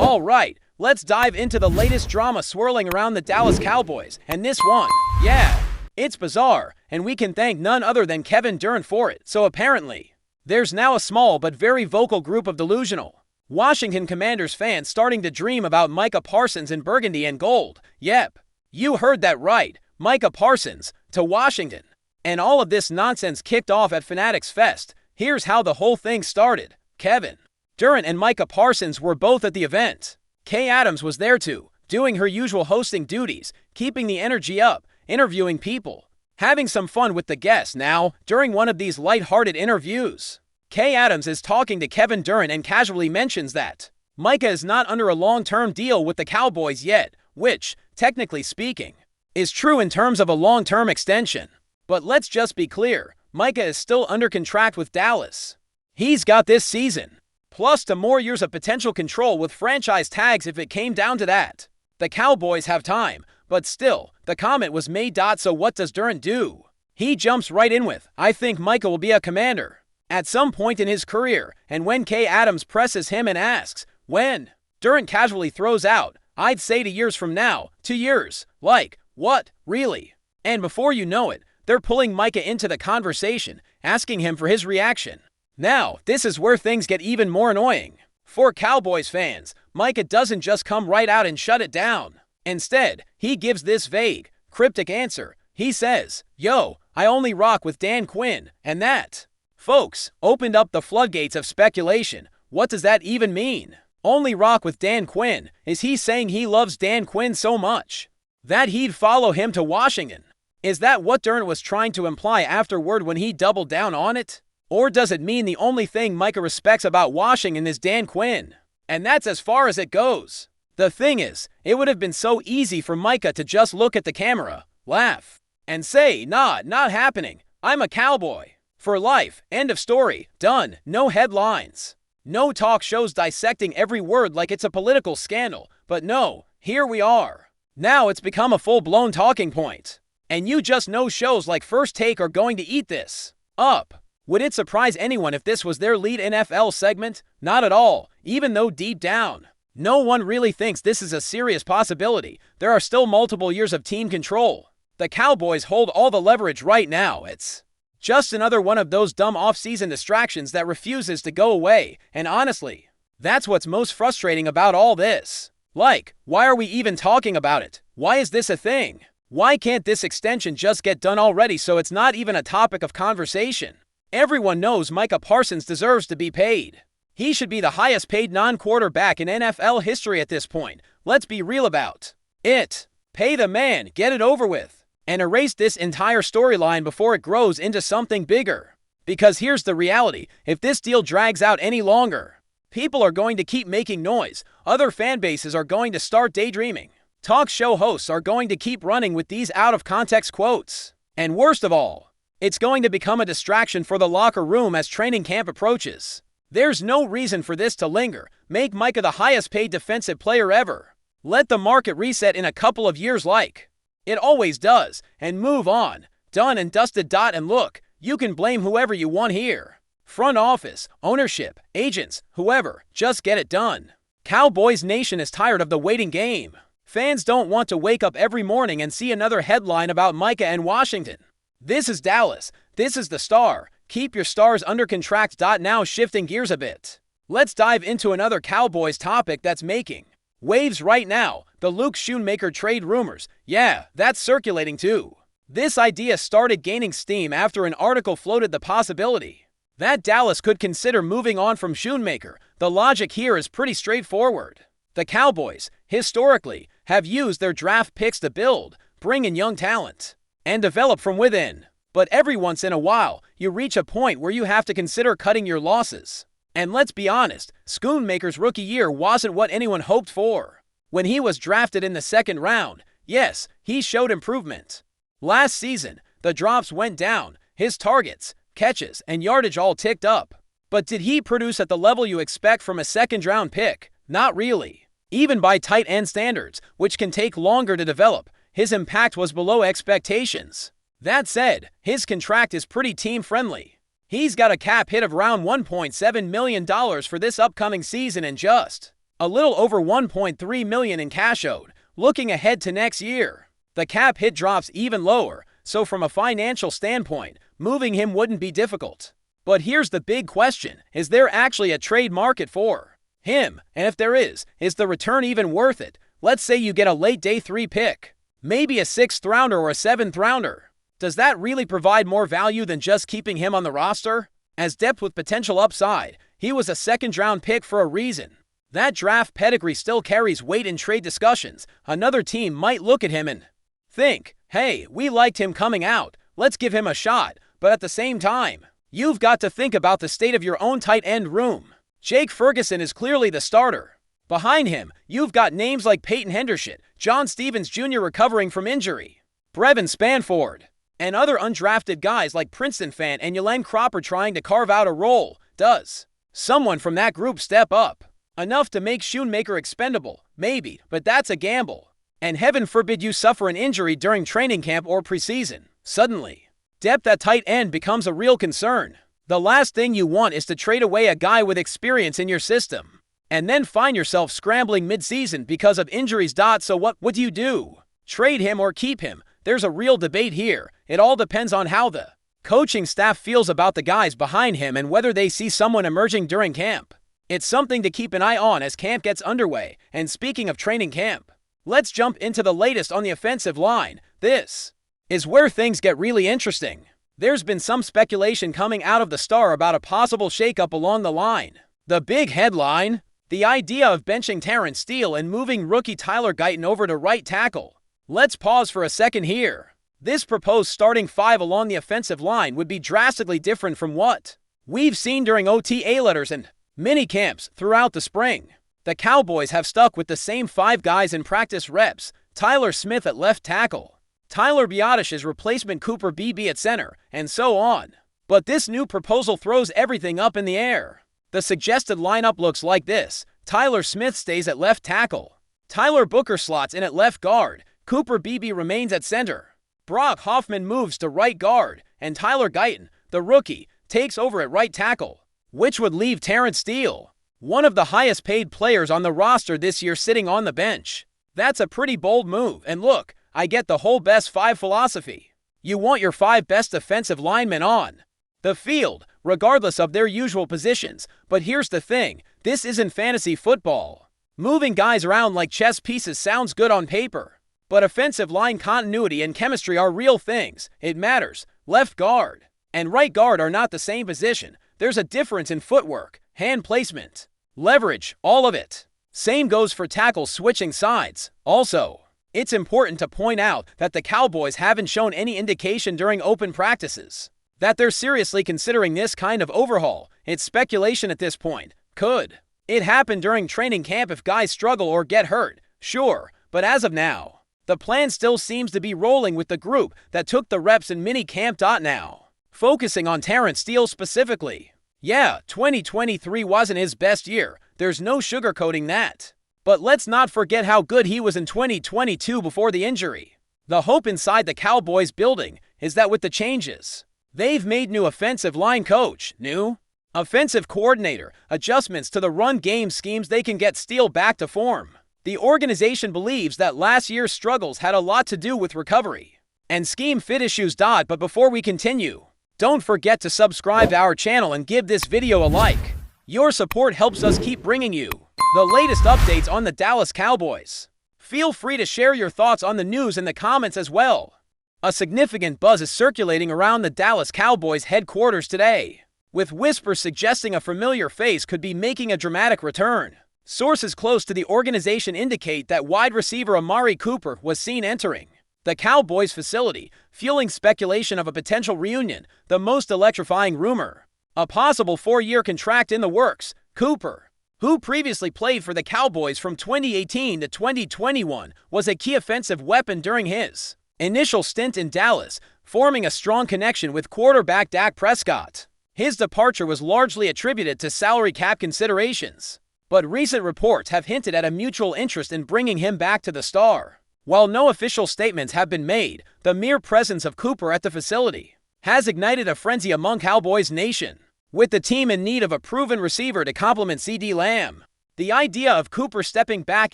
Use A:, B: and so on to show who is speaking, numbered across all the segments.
A: All right, let's dive into the latest drama swirling around the Dallas Cowboys, and this one, yeah, it's bizarre, and we can thank none other than Kevin Durant for it. So apparently, there's now a small but very vocal group of delusional Washington Commanders fans starting to dream about Micah Parsons in burgundy and gold. Yep, you heard that right, Micah Parsons to Washington. And all of this nonsense kicked off at Fanatics Fest. Here's how the whole thing started. Kevin Durant and Micah Parsons were both at the event. Kay Adams was there too, doing her usual hosting duties, keeping the energy up, interviewing people, having some fun with the guests. Now, during one of these light-hearted interviews, Kay Adams is talking to Kevin Durant and casually mentions that Micah is not under a long-term deal with the Cowboys yet, which, technically speaking, is true in terms of a long-term extension. But let's just be clear, Micah is still under contract with Dallas. He's got this season, plus 2 more years of potential control with franchise tags if it came down to that. The Cowboys have time, but still, the comment was made. So what does Durant do? He jumps right in with, I think Micah will be a Commander at some point in his career, and when Kay Adams presses him and asks, when? Durant casually throws out, I'd say 2 years from now. 2 years? Like, what? Really? And before you know it, they're pulling Micah into the conversation, asking him for his reaction. Now, this is where things get even more annoying. For Cowboys fans, Micah doesn't just come right out and shut it down. Instead, he gives this vague, cryptic answer. He says, yo, I only rock with Dan Quinn, and that, folks, opened up the floodgates of speculation. What does that even mean? Only rock with Dan Quinn? Is he saying he loves Dan Quinn so much that he'd follow him to Washington? Is that what Durant was trying to imply afterward when he doubled down on it? Or does it mean the only thing Micah respects about Washington is Dan Quinn? And that's as far as it goes. The thing is, it would have been so easy for Micah to just look at the camera, laugh, and say, nah, not happening. I'm a Cowboy. For life. End of story. Done. No headlines. No talk shows dissecting every word like it's a political scandal. But no, here we are. Now it's become a full-blown talking point. And you just know shows like First Take are going to eat this up. Would it surprise anyone if this was their lead NFL segment? Not at all, even though deep down, no one really thinks this is a serious possibility. There are still multiple years of team control. The Cowboys hold all the leverage right now. It's just another one of those dumb off-season distractions that refuses to go away. And honestly, that's what's most frustrating about all this. Like, why are we even talking about it? Why is this a thing? Why can't this extension just get done already so it's not even a topic of conversation? Everyone knows Micah Parsons deserves to be paid. He should be the highest paid non-quarterback in NFL history at this point. Let's be real about it. Pay the man, get it over with, and erase this entire storyline before it grows into something bigger. Because here's the reality, if this deal drags out any longer, people are going to keep making noise, other fan bases are going to start daydreaming, talk show hosts are going to keep running with these out-of-context quotes, and worst of all, it's going to become a distraction for the locker room as training camp approaches. There's no reason for this to linger. Make Micah the highest paid defensive player ever. Let the market reset in a couple of years like it always does, and move on. Done and dusted. And look, you can blame whoever you want here. Front office, ownership, agents, whoever, just get it done. Cowboys Nation is tired of the waiting game. Fans don't want to wake up every morning and see another headline about Micah and Washington. This is Dallas. This is the Star. Keep your stars under contract. Now shifting gears a bit, let's dive into another Cowboys topic that's making waves right now, the Luke Schoonmaker trade rumors. Yeah, that's circulating too. This idea started gaining steam after an article floated the possibility that Dallas could consider moving on from Schoonmaker. The logic here is pretty straightforward. The Cowboys, historically, have used their draft picks to build, bring in young talent, and develop from within. But every once in a while, you reach a point where you have to consider cutting your losses. And let's be honest, Schoonmaker's rookie year wasn't what anyone hoped for. When he was drafted in the 2nd round, yes, he showed improvement. Last season, the drops went down, his targets, catches, and yardage all ticked up. But did he produce at the level you expect from a 2nd-round pick? Not really. Even by tight end standards, which can take longer to develop, his impact was below expectations. That said, his contract is pretty team-friendly. He's got a cap hit of around $1.7 million for this upcoming season and just a little over $1.3 million in cash owed. Looking ahead to next year, the cap hit drops even lower, so from a financial standpoint, moving him wouldn't be difficult. But here's the big question: is there actually a trade market for him? And if there is the return even worth it? Let's say you get a late day 3 pick, maybe a 6th rounder or a 7th rounder. Does that really provide more value than just keeping him on the roster? As depth with potential upside, he was a 2nd round pick for a reason. That draft pedigree still carries weight in trade discussions. Another team might look at him and think, hey, we liked him coming out, let's give him a shot. But at the same time, you've got to think about the state of your own tight end room. Jake Ferguson is clearly the starter. Behind him, you've got names like Peyton Hendershot, John Stevens Jr. recovering from injury, Brevin Spanford, and other undrafted guys like Princeton fan and Yalen Cropper trying to carve out a role. Does someone from that group step up enough to make Schoonmaker expendable? Maybe, but that's a gamble. And heaven forbid you suffer an injury during training camp or preseason. Suddenly, depth at tight end becomes a real concern. The last thing you want is to trade away a guy with experience in your system and then find yourself scrambling mid-season because of injuries. So what do you do? Trade him or keep him? There's a real debate here. It all depends on how the coaching staff feels about the guys behind him and whether they see someone emerging during camp. It's something to keep an eye on as camp gets underway. And speaking of training camp, let's jump into the latest on the offensive line. This is where things get really interesting. There's been some speculation coming out of the Star about a possible shakeup along the line. The big headline: the idea of benching Terrence Steele and moving rookie Tyler Guyton over to right tackle. Let's pause for a second here. This proposed starting 5 along the offensive line would be drastically different from what we've seen during OTA letters and mini camps throughout the spring. The Cowboys have stuck with the same 5 guys in practice reps: Tyler Smith at left tackle, Tyler Biadash's replacement Cooper BB at center, and so on. But this new proposal throws everything up in the air. The suggested lineup looks like this: Tyler Smith stays at left tackle, Tyler Booker slots in at left guard, Cooper BB remains at center, Brock Hoffman moves to right guard, and Tyler Guyton, the rookie, takes over at right tackle, which would leave Terrence Steele, one of the highest paid players on the roster this year, sitting on the bench. That's a pretty bold move, and look, I get the whole best 5 philosophy. You want your 5 best defensive linemen on the field, regardless of their usual positions. But here's the thing: this isn't fantasy football. Moving guys around like chess pieces sounds good on paper, but offensive line continuity and chemistry are real things. It matters. Left guard and right guard are not the same position. There's a difference in footwork, hand placement, leverage, all of it. Same goes for tackles switching sides. Also, it's important to point out that the Cowboys haven't shown any indication during open practices that they're seriously considering this kind of overhaul. It's speculation at this point. Could it happen during training camp if guys struggle or get hurt? Sure, but as of now, the plan still seems to be rolling with the group that took the reps in mini camp. Now, focusing on Terrence Steele specifically. Yeah, 2023 wasn't his best year. There's no sugarcoating that. But let's not forget how good he was in 2022 before the injury. The hope inside the Cowboys building is that with the changes they've made, new offensive line coach, new offensive coordinator, adjustments to the run game schemes, they can get Steele back to form. The organization believes that last year's struggles had a lot to do with recovery and scheme fit issues. But before we continue, don't forget to subscribe to our channel and give this video a like. Your support helps us keep bringing you the latest updates on the Dallas Cowboys. Feel free to share your thoughts on the news in the comments as well. A significant buzz is circulating around the Dallas Cowboys headquarters today, with whispers suggesting a familiar face could be making a dramatic return. Sources close to the organization indicate that wide receiver Amari Cooper was seen entering the Cowboys facility, fueling speculation of a potential reunion. The most electrifying rumor: a possible 4-year contract in the works. Cooper, who previously played for the Cowboys from 2018 to 2021, was a key offensive weapon during his initial stint in Dallas, forming a strong connection with quarterback Dak Prescott. His departure was largely attributed to salary cap considerations, but recent reports have hinted at a mutual interest in bringing him back to the Star. While no official statements have been made, the mere presence of Cooper at the facility has ignited a frenzy among Cowboys Nation, with the team in need of a proven receiver to complement CeeDee Lamb. The idea of Cooper stepping back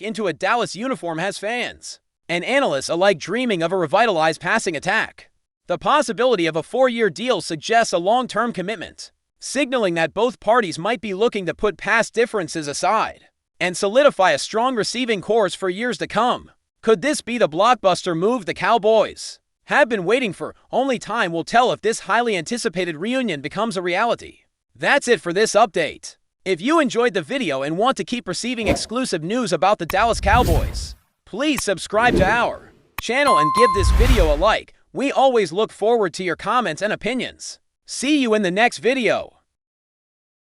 A: into a Dallas uniform has fans and analysts alike dreaming of a revitalized passing attack. The possibility of a 4-year deal suggests a long-term commitment, signaling that both parties might be looking to put past differences aside and solidify a strong receiving corps for years to come. Could this be the blockbuster move the Cowboys have been waiting for? Only time will tell if this highly anticipated reunion becomes a reality. That's it for this update. If you enjoyed the video and want to keep receiving exclusive news about the Dallas Cowboys, please subscribe to our channel and give this video a like. We always look forward to your comments and opinions. See you in the next video.